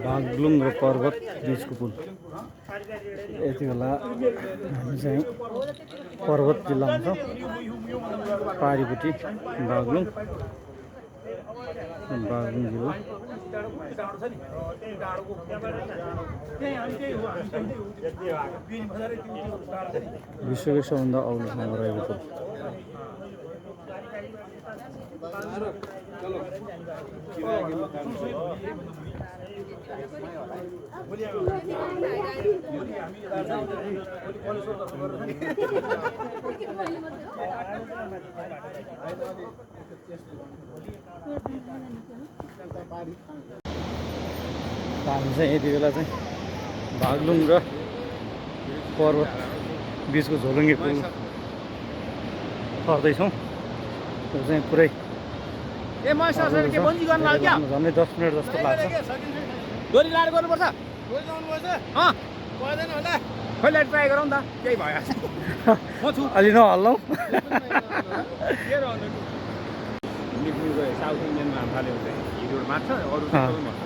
बागलुङ र पर्वत बिचको पुल। यति बेला हामी चाहिँ पर्वत जिल्लामा छौँ, पारिपट्टि बागलुङ जिल्ला। विश्वकै सबभन्दा अग्लो ठाउँमा रहेको पुल। हामी चाहिँ यति बेला चाहिँ बागलुङ र पर्वत बिचको झोलुङ्गे पुल पर्दैछौँ। त्यो चाहिँ पुरै झन्डै 10 मिनट जस्तो लाग्छ। डोरी लाएर गर्नुपर्छ। पर्दैन होला, खोइला ट्राई गरौँ न त, केही भयो म छु अलि नहल्लौँ। साउथ इन्डियनमा थाल्यो भने हिरोहरू मार्छ, अरू सबै मर्छ।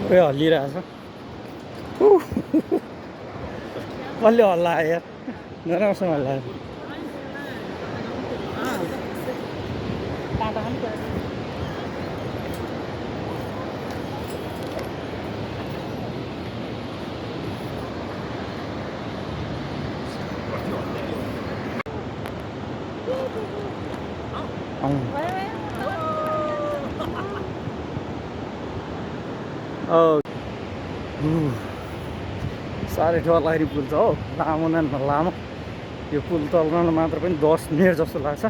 पुरै हल्लिरहेछ। कसले हल्लायो यार, नराम्रोसँग हल्लायो। साह्रै डरलाग्ने पुल छ हो, लामो न लामो। यो पुल तल्न मात्र पनि 10 मिनट जस्तो लाग्छ।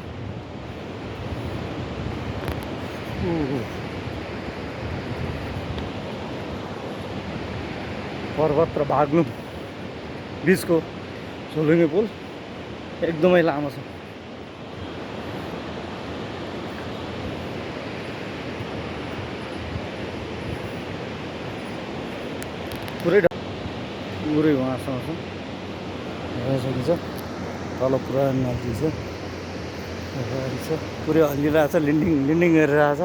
पर्वत र बागलुङ बिचको झोलुङ्गे पुल एकदमै लामो छ। पुरै उहाँसँग छ, भइसकेको छ। तल पुरा नदी छ, पुरै हल्लिरहेछ, लिन्डिङ गरिरहेछ।